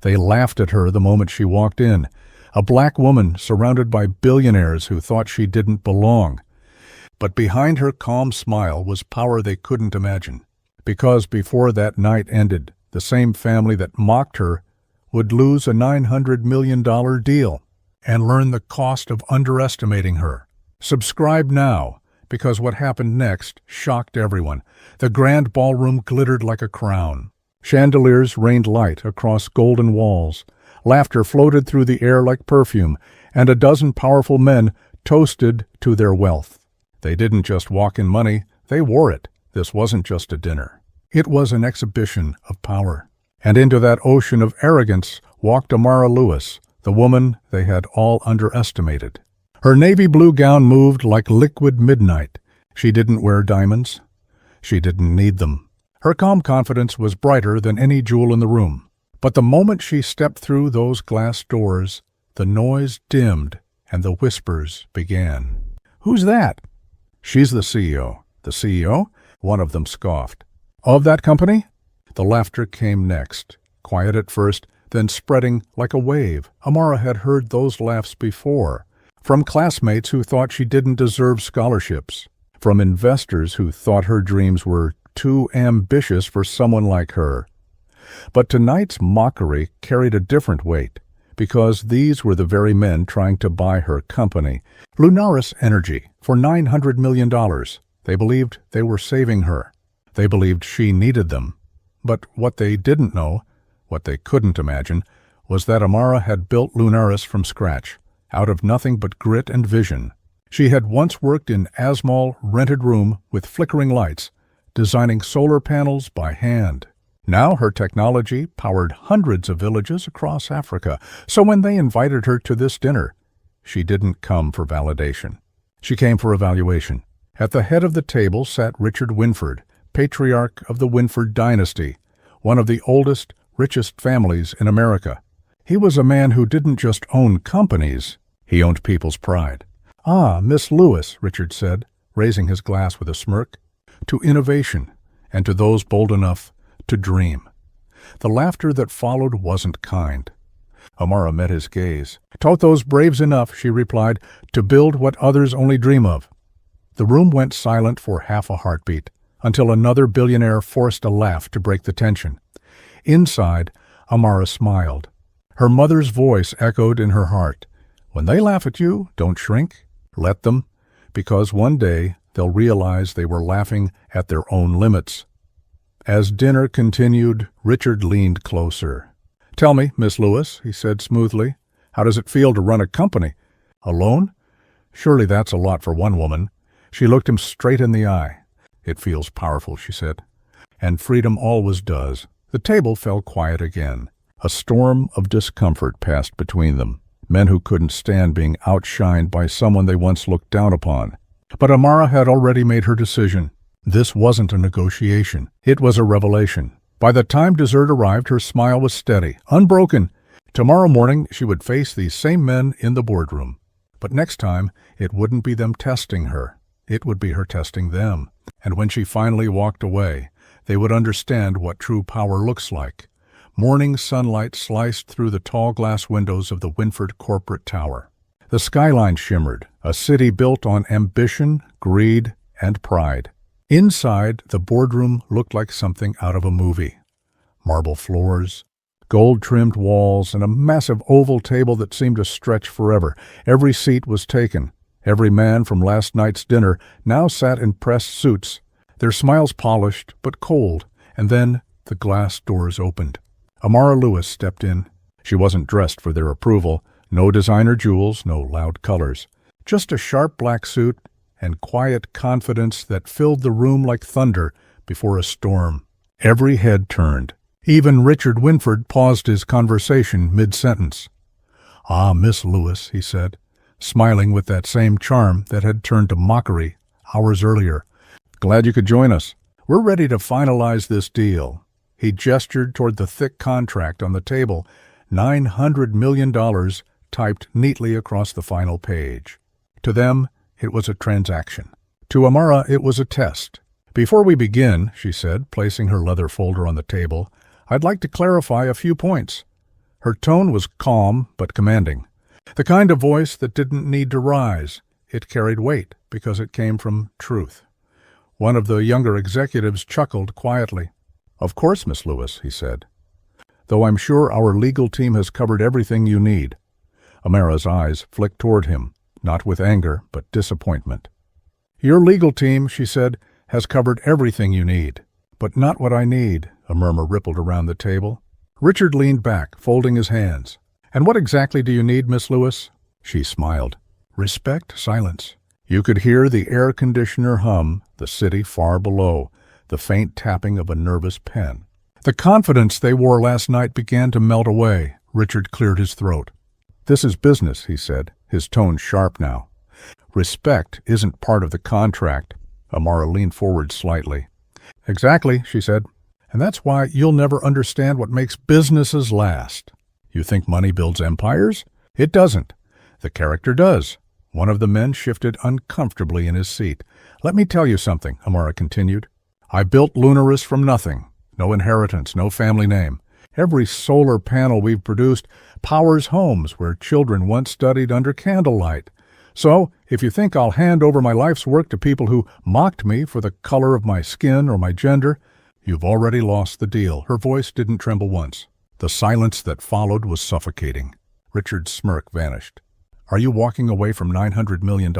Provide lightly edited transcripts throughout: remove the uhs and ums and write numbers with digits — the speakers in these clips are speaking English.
They laughed at her the moment she walked in, a black woman surrounded by billionaires who thought she didn't belong. But behind her calm smile was power they couldn't imagine, because before that night ended, the same family that mocked her would lose a $900 million deal and learn the cost of underestimating her. Subscribe now, because what happened next shocked everyone. The grand ballroom glittered like a crown. Chandeliers rained light across golden walls. Laughter floated through the air like perfume, and a dozen powerful men toasted to their wealth. They didn't just walk in money, they wore it. This wasn't just a dinner. It was an exhibition of power. And into that ocean of arrogance walked Amara Lewis, the woman they had all underestimated. Her navy blue gown moved like liquid midnight. She didn't wear diamonds. She didn't need them. Her calm confidence was brighter than any jewel in the room. But the moment she stepped through those glass doors, the noise dimmed and the whispers began. "Who's that?" "She's the CEO." "The CEO?" One of them scoffed. "Of that company?" The laughter came next, quiet at first, then spreading like a wave. Amara had heard those laughs before, from classmates who thought she didn't deserve scholarships, from investors who thought her dreams were too ambitious for someone like her. But tonight's mockery carried a different weight, because these were the very men trying to buy her company, Lunaris Energy, for $900 million. They believed they were saving her. They believed she needed them. But what they didn't know, what they couldn't imagine, was that Amara had built Lunaris from scratch, out of nothing but grit and vision. She had once worked in a small, rented room with flickering lights, designing solar panels by hand. Now her technology powered hundreds of villages across Africa, so when they invited her to this dinner, she didn't come for validation. She came for evaluation. At the head of the table sat Richard Winford, patriarch of the Winford dynasty, one of the oldest, richest families in America. He was a man who didn't just own companies, he owned people's pride. "Ah, Miss Lewis," Richard said, raising his glass with a smirk, "to innovation, and to those bold enough to dream." The laughter that followed wasn't kind. Amara met his gaze. "Taught those braves enough," she replied, "to build what others only dream of." The room went silent for half a heartbeat, until another billionaire forced a laugh to break the tension. Inside, Amara smiled. Her mother's voice echoed in her heart. "When they laugh at you, don't shrink. Let them, because one day they'll realize they were laughing at their own limits." As dinner continued, Richard leaned closer. "Tell me, Miss Lewis," he said smoothly, "how does it feel to run a company? Alone? Surely that's a lot for one woman." She looked him straight in the eye. "It feels powerful," she said. "And freedom always does." The table fell quiet again. A storm of discomfort passed between them, men who couldn't stand being outshined by someone they once looked down upon. But Amara had already made her decision. This wasn't a negotiation. It was a revelation. By the time dessert arrived, her smile was steady, unbroken. Tomorrow morning she would face these same men in the boardroom. But next time, it wouldn't be them testing her. It would be her testing them. And when she finally walked away, they would understand what true power looks like. Morning sunlight sliced through the tall glass windows of the Winford corporate tower. The skyline shimmered, a city built on ambition, greed, and pride. Inside, the boardroom looked like something out of a movie. Marble floors, gold-trimmed walls, and a massive oval table that seemed to stretch forever. Every seat was taken. Every man from last night's dinner now sat in pressed suits, their smiles polished but cold, and then the glass doors opened. Amara Lewis stepped in. She wasn't dressed for their approval. No designer jewels, no loud colors. Just a sharp black suit and quiet confidence that filled the room like thunder before a storm. Every head turned. Even Richard Winford paused his conversation mid-sentence. "Ah, Miss Lewis," he said, smiling with that same charm that had turned to mockery hours earlier. "Glad you could join us. We're ready to finalize this deal." He gestured toward the thick contract on the table, $900 million typed neatly across the final page. To them, it was a transaction. To Amara, it was a test. "Before we begin," she said, placing her leather folder on the table, "I'd like to clarify a few points. Her tone was calm but commanding, the kind of voice that didn't need to rise. It carried weight because it came from truth. One of the younger executives chuckled quietly. "Of course, Miss Lewis," he said, "though I'm sure our legal team has covered everything you need." Amara's eyes flicked toward him, not with anger, but disappointment. "Your legal team," she said, "has covered everything you need. But not what I need," a murmur rippled around the table. Richard leaned back, folding his hands. "And what exactly do you need, Miss Lewis?" She smiled. "Respect, silence." You could hear the air conditioner hum, the city far below, the faint tapping of a nervous pen. The confidence they wore last night began to melt away. Richard cleared his throat. "This is business," he said, his tone sharp now. "Respect isn't part of the contract." Amara leaned forward slightly. "Exactly," she said. "And that's why you'll never understand what makes businesses last. You think money builds empires? It doesn't. The character does." One of the men shifted uncomfortably in his seat. "Let me tell you something," Amara continued. "I built Lunaris from nothing. No inheritance, no family name. Every solar panel we've produced powers homes where children once studied under candlelight. So, if you think I'll hand over my life's work to people who mocked me for the color of my skin or my gender, you've already lost the deal." Her voice didn't tremble once. The silence that followed was suffocating. Richard's smirk vanished. "Are you walking away from $900 million?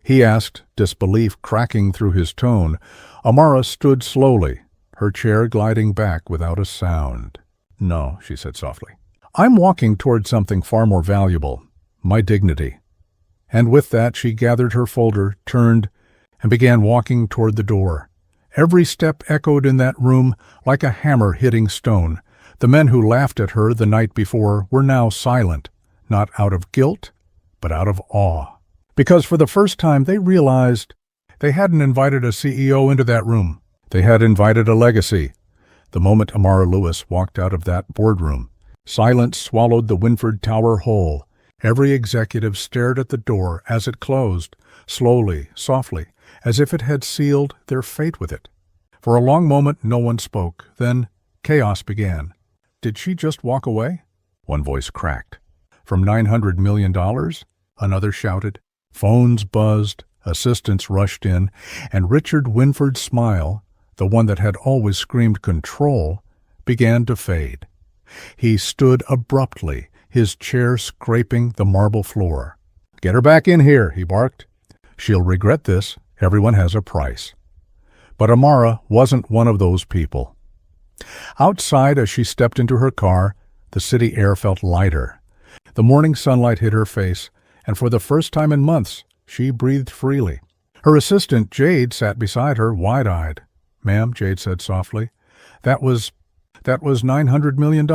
He asked, disbelief cracking through his tone. Amara stood slowly, her chair gliding back without a sound. "No," she said softly. "I'm walking toward something far more valuable, my dignity." And with that she gathered her folder, turned, and began walking toward the door. Every step echoed in that room like a hammer hitting stone. The men who laughed at her the night before were now silent, not out of guilt, but out of awe. Because for the first time they realized they hadn't invited a CEO into that room. They had invited a legacy. The moment Amara Lewis walked out of that boardroom, silence swallowed the Winford Tower whole. Every executive stared at the door as it closed, slowly, softly, as if it had sealed their fate with it. For a long moment no one spoke. Then chaos began. "Did she just walk away?" One voice cracked. "From $900 million? Another shouted. Phones buzzed, assistants rushed in, and Richard Winford's smile, the one that had always screamed control, began to fade. He stood abruptly, his chair scraping the marble floor. "Get her back in here," he barked. "She'll regret this. Everyone has a price." But Amara wasn't one of those people. Outside, as she stepped into her car, the city air felt lighter. The morning sunlight hit her face, and for the first time in months, she breathed freely. Her assistant, Jade, sat beside her, wide-eyed. "Ma'am," Jade said softly, that was $900 million.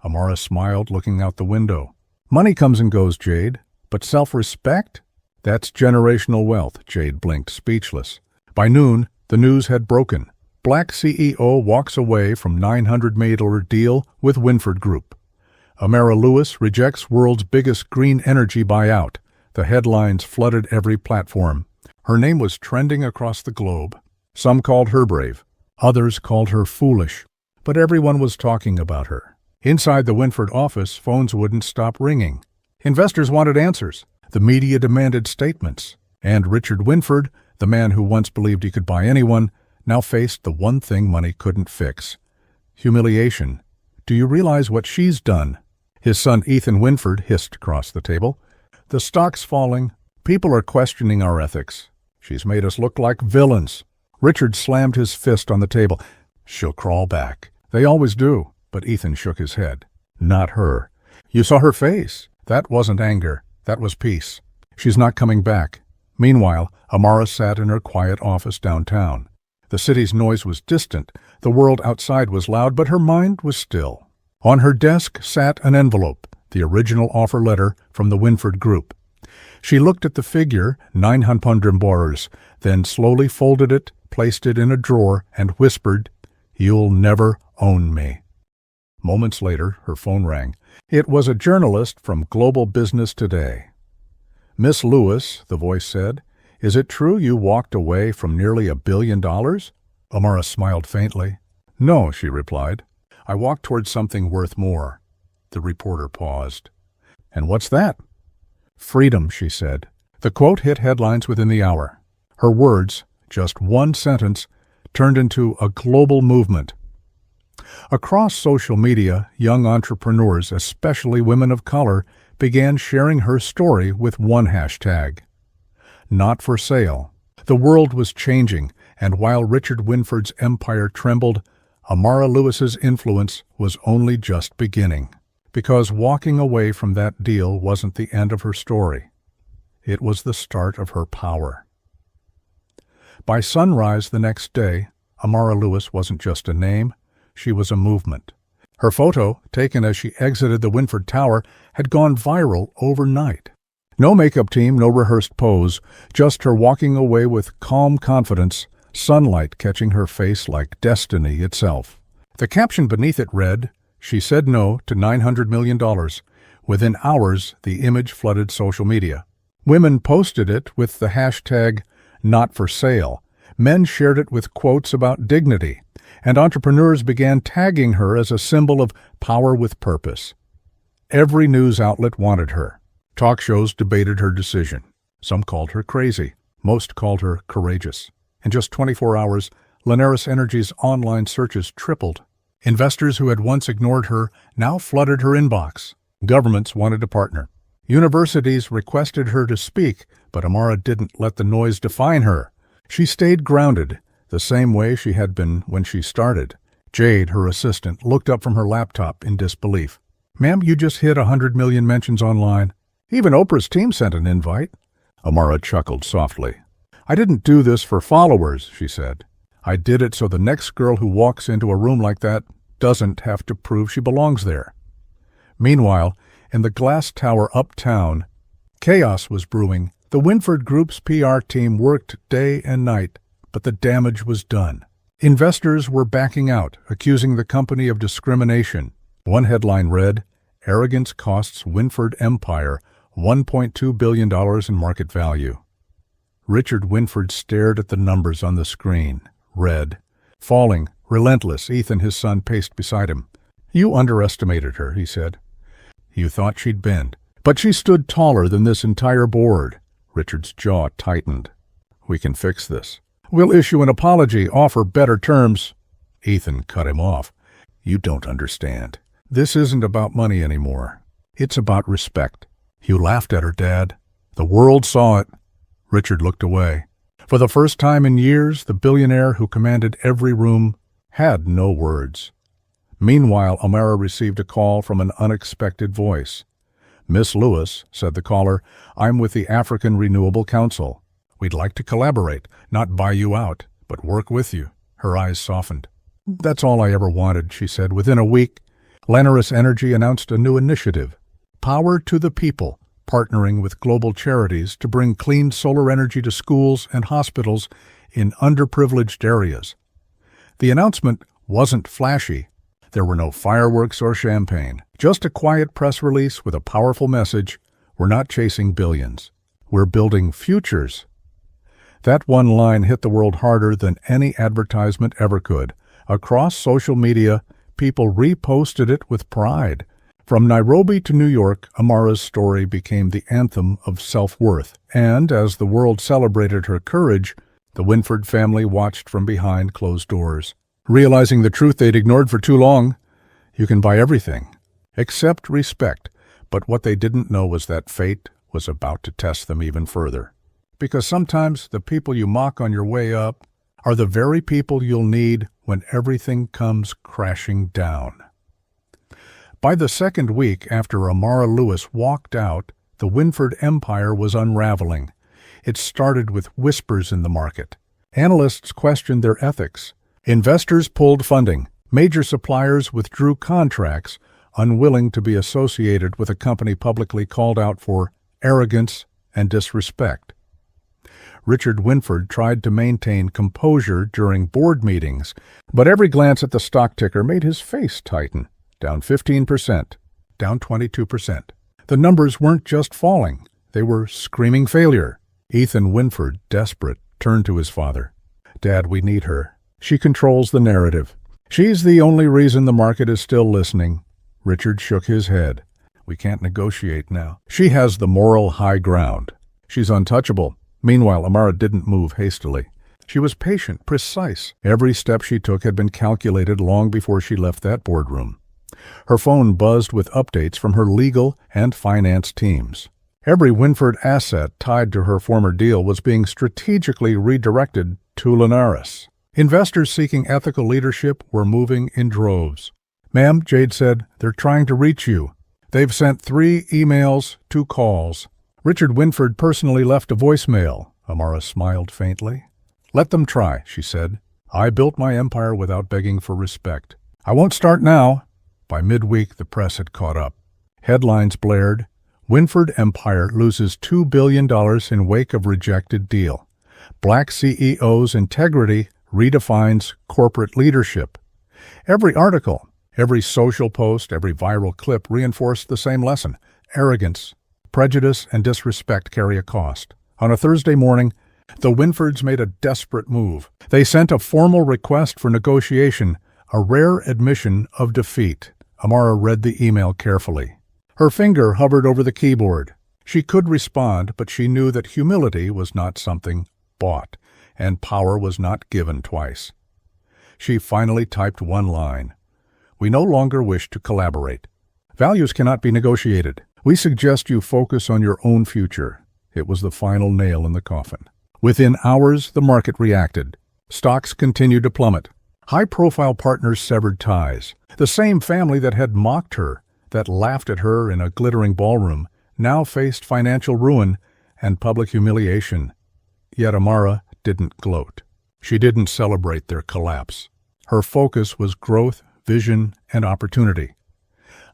Amara smiled, looking out the window. "Money comes and goes, Jade, but self-respect? That's generational wealth," Jade blinked, speechless. By noon, the news had broken. Black CEO walks away from $900 million deal with Winford Group. Amara Lewis rejects world's biggest green energy buyout. The headlines flooded every platform. Her name was trending across the globe. Some called her brave. Others called her foolish. But everyone was talking about her. Inside the Winford office, phones wouldn't stop ringing. Investors wanted answers. The media demanded statements. And Richard Winford, the man who once believed he could buy anyone, now faced the one thing money couldn't fix: humiliation. "Do you realize what she's done?" His son Ethan Winford hissed across the table. "The stock's falling. People are questioning our ethics. She's made us look like villains." Richard slammed his fist on the table. "She'll crawl back. They always do." But Ethan shook his head. "Not her. You saw her face. That wasn't anger. That was peace. She's not coming back." Meanwhile, Amara sat in her quiet office downtown. The city's noise was distant. The world outside was loud, but her mind was still. On her desk sat an envelope, the original offer letter from the Winford Group. She looked at the figure, $900, then slowly folded it, placed it in a drawer, and whispered, "You'll never own me." Moments later, her phone rang. It was a journalist from Global Business Today. "Miss Lewis," the voice said, "is it true you walked away from nearly $1 billion?" Amara smiled faintly. "No," she replied. I walk towards something worth more." The reporter paused. "And what's that?" "Freedom," she said. The quote hit headlines within the hour. Her words, just one sentence, turned into a global movement. Across social media, young entrepreneurs, especially women of color, began sharing her story with one hashtag: "Not for sale." The world was changing, and while Richard Winford's empire trembled, Amara Lewis's influence was only just beginning. Because walking away from that deal wasn't the end of her story. It was the start of her power. By sunrise the next day, Amara Lewis wasn't just a name, she was a movement. Her photo, taken as she exited the Winford Tower, had gone viral overnight. No makeup team, no rehearsed pose, just her walking away with calm confidence, sunlight catching her face like destiny itself. The caption beneath it read, "She said no to $900 million. Within hours, the image flooded social media. Women posted it with the hashtag "not for sale." Men shared it with quotes about dignity, and entrepreneurs began tagging her as a symbol of power with purpose. Every news outlet wanted her. Talk shows debated her decision. Some called her crazy. Most called her courageous. In just 24 hours, Linares Energy's online searches tripled. Investors who had once ignored her now flooded her inbox. Governments wanted to partner. Universities requested her to speak, but Amara didn't let the noise define her. She stayed grounded, the same way she had been when she started. Jade, her assistant, looked up from her laptop in disbelief. "Ma'am, you just hit 100 million mentions online. Even Oprah's team sent an invite." Amara chuckled softly. "I didn't do this for followers," she said. "I did it so the next girl who walks into a room like that doesn't have to prove she belongs there." Meanwhile, in the glass tower uptown, chaos was brewing. The Winford Group's PR team worked day and night, but the damage was done. Investors were backing out, accusing the company of discrimination. One headline read, "Arrogance costs Winford Empire $1.2 billion in market value." Richard Winford stared at the numbers on the screen. Read, "Falling, relentless." Ethan, his son, paced beside him. "You underestimated her," he said. "You thought she'd bend. But she stood taller than this entire board." Richard's jaw tightened. "We can fix this. We'll issue an apology, offer better terms." Ethan cut him off. "You don't understand. This isn't about money anymore. It's about respect." "You laughed at her, Dad. The world saw it." Richard looked away. For the first time in years, the billionaire who commanded every room had no words. Meanwhile, Amara received a call from an unexpected voice. "Miss Lewis," said the caller, "I'm with the African Renewable Council. We'd like to collaborate, not buy you out, but work with you." Her eyes softened. "That's all I ever wanted," she said. Within a week, Linares Energy announced a new initiative, Power to the People, partnering with global charities to bring clean solar energy to schools and hospitals in underprivileged areas. The announcement wasn't flashy. There were no fireworks or champagne, just a quiet press release with a powerful message: "We're not chasing billions. We're building futures." That one line hit the world harder than any advertisement ever could. Across social media, people reposted it with pride. From Nairobi to New York, Amara's story became the anthem of self-worth, and as the world celebrated her courage, the Winford family watched from behind closed doors. Realizing the truth they'd ignored for too long, you can buy everything, except respect, but what they didn't know was that fate was about to test them even further. Because sometimes the people you mock on your way up are the very people you'll need when everything comes crashing down. By the second week after Amara Lewis walked out, the Winford empire was unraveling. It started with whispers in the market. Analysts questioned their ethics. Investors pulled funding. Major suppliers withdrew contracts, unwilling to be associated with a company publicly called out for arrogance and disrespect. Richard Winford tried to maintain composure during board meetings, but every glance at the stock ticker made his face tighten. Down 15%, down 22%. The numbers weren't just falling, they were screaming failure. Ethan Winford, desperate, turned to his father. "Dad, we need her. She controls the narrative. She's the only reason the market is still listening. Richard shook his head. We can't negotiate now. She has the moral high ground. She's untouchable. Meanwhile, Amara didn't move hastily. She was patient, precise. Every step she took had been calculated long before she left that boardroom. Her phone buzzed with updates from her legal and finance teams. Every Winford asset tied to her former deal was being strategically redirected to Linares. Investors seeking ethical leadership were moving in droves. Ma'am, Jade said, they're trying to reach you. They've sent 3 emails, 2 calls. Richard Winford personally left a voicemail. Amara smiled faintly. Let them try, she said. I built my empire without begging for respect. I won't start now. By midweek, the press had caught up. Headlines blared. Winford Empire loses $2 billion in wake of rejected deal. Black CEO's integrity redefines corporate leadership. Every article, every social post, every viral clip reinforced the same lesson. Arrogance, prejudice, and disrespect carry a cost. On a Thursday morning, the Winfords made a desperate move. They sent a formal request for negotiation, a rare admission of defeat. Amara read the email carefully. Her finger hovered over the keyboard. She could respond, but she knew that humility was not something bought, and power was not given twice. She finally typed one line. We no longer wish to collaborate. Values cannot be negotiated. We suggest you focus on your own future. It was the final nail in the coffin. Within hours, the market reacted. Stocks continued to plummet. High-profile partners severed ties. The same family that had mocked her, that laughed at her in a glittering ballroom, now faced financial ruin and public humiliation. Yet Amara didn't gloat. She didn't celebrate their collapse. Her focus was growth, vision, and opportunity.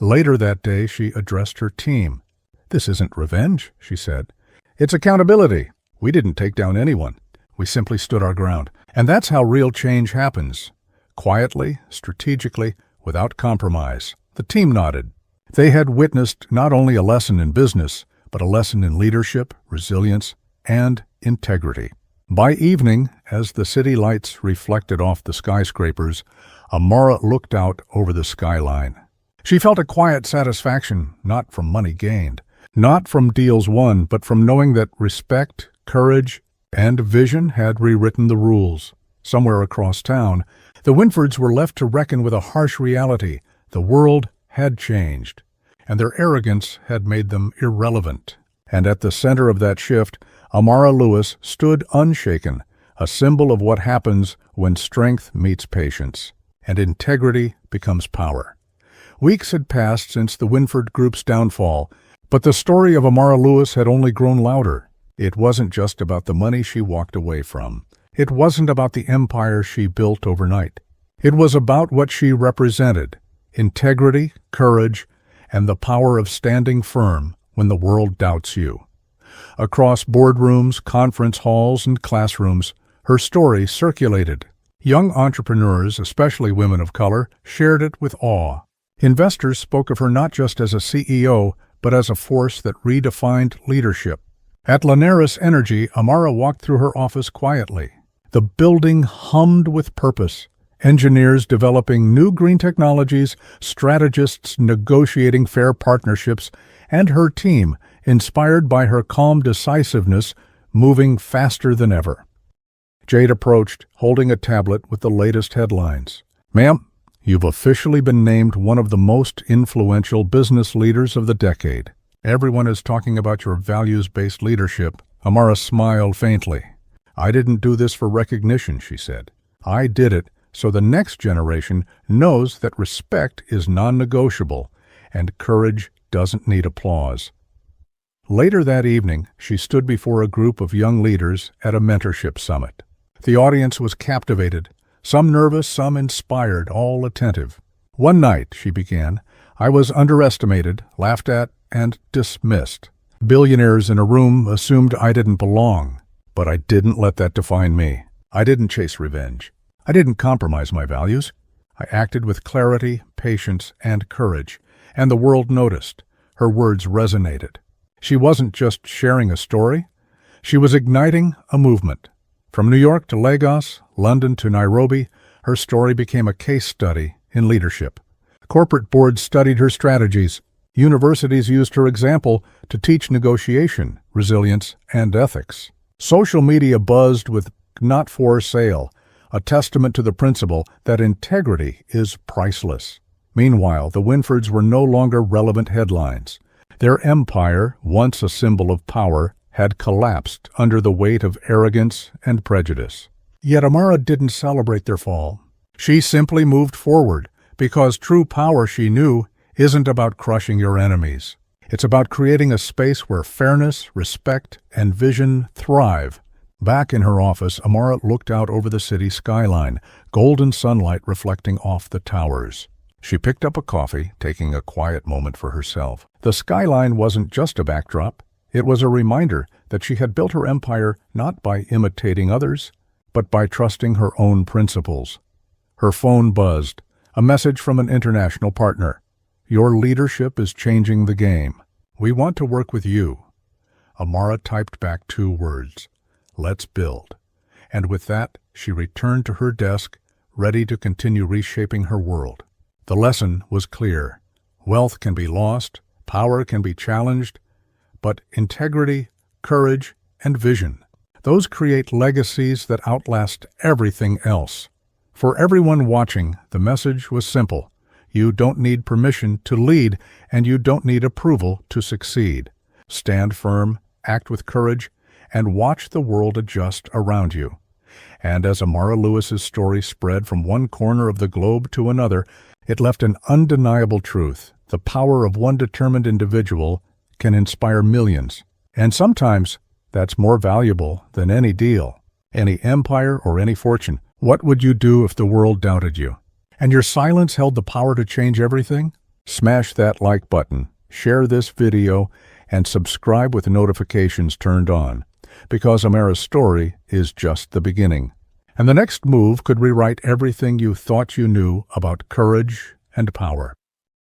Later that day, she addressed her team. This isn't revenge, she said. It's accountability. We didn't take down anyone. We simply stood our ground. And that's how real change happens. Quietly, strategically, without compromise. The team nodded. They had witnessed not only a lesson in business, but a lesson in leadership, resilience, and integrity. By evening, as the city lights reflected off the skyscrapers, Amara looked out over the skyline. She felt a quiet satisfaction, not from money gained, not from deals won, but from knowing that respect, courage, and vision had rewritten the rules. Somewhere across town, the Winfords were left to reckon with a harsh reality. The world had changed, and their arrogance had made them irrelevant. And at the center of that shift, Amara Lewis stood unshaken, a symbol of what happens when strength meets patience, and integrity becomes power. Weeks had passed since the Winford Group's downfall, but the story of Amara Lewis had only grown louder. It wasn't just about the money she walked away from. It wasn't about the empire she built overnight. It was about what she represented: integrity, courage, and the power of standing firm when the world doubts you. Across boardrooms, conference halls, and classrooms, her story circulated. Young entrepreneurs, especially women of color, shared it with awe. Investors spoke of her not just as a CEO, but as a force that redefined leadership. At Linares Energy, Amara walked through her office quietly. The building hummed with purpose. Engineers developing new green technologies, strategists negotiating fair partnerships, and her team, inspired by her calm decisiveness, moving faster than ever. Jade approached, holding a tablet with the latest headlines. Ma'am, you've officially been named one of the most influential business leaders of the decade. Everyone is talking about your values-based leadership. Amara smiled faintly. I didn't do this for recognition, she said. I did it so the next generation knows that respect is non-negotiable and courage doesn't need applause. Later that evening, she stood before a group of young leaders at a mentorship summit. The audience was captivated, some nervous, some inspired, all attentive. One night, she began, I was underestimated, laughed at, and dismissed. Billionaires in a room assumed I didn't belong, but I didn't let that define me. I didn't chase revenge. I didn't compromise my values. I acted with clarity, patience, and courage, and the world noticed. Her words resonated. She wasn't just sharing a story. She was igniting a movement. From New York to Lagos, London to Nairobi, Her story became a case study in leadership. Corporate boards studied her strategies. Universities used her example to teach negotiation, resilience, and ethics. Social media buzzed with "not for sale," a testament to the principle that integrity is priceless. Meanwhile, the Winfords were no longer relevant headlines. Their empire, once a symbol of power, had collapsed under the weight of arrogance and prejudice. Yet Amara didn't celebrate their fall. She simply moved forward, because true power, she knew, isn't about crushing your enemies. It's about creating a space where fairness, respect, and vision thrive. Back in her office, Amara looked out over the city skyline, golden sunlight reflecting off the towers. She picked up a coffee, taking a quiet moment for herself. The skyline wasn't just a backdrop. It was a reminder that she had built her empire not by imitating others, but by trusting her own principles. Her phone buzzed, a message from an international partner. "Your leadership is changing the game. We want to work with you." Amara typed back 2 words. "Let's build." And with that, she returned to her desk, ready to continue reshaping her world. The lesson was clear. Wealth can be lost, power can be challenged, but integrity, courage, and vision, those create legacies that outlast everything else. For everyone watching, the message was simple. You don't need permission to lead, and you don't need approval to succeed. Stand firm, act with courage, and watch the world adjust around you. And as Amara Lewis's story spread from one corner of the globe to another, it left an undeniable truth. The power of one determined individual can inspire millions. And sometimes that's more valuable than any deal, any empire, or any fortune. What would you do if the world doubted you, and your silence held the power to change everything? Smash that like button, share this video, and subscribe with notifications turned on, because Amara's story is just the beginning. And the next move could rewrite everything you thought you knew about courage and power.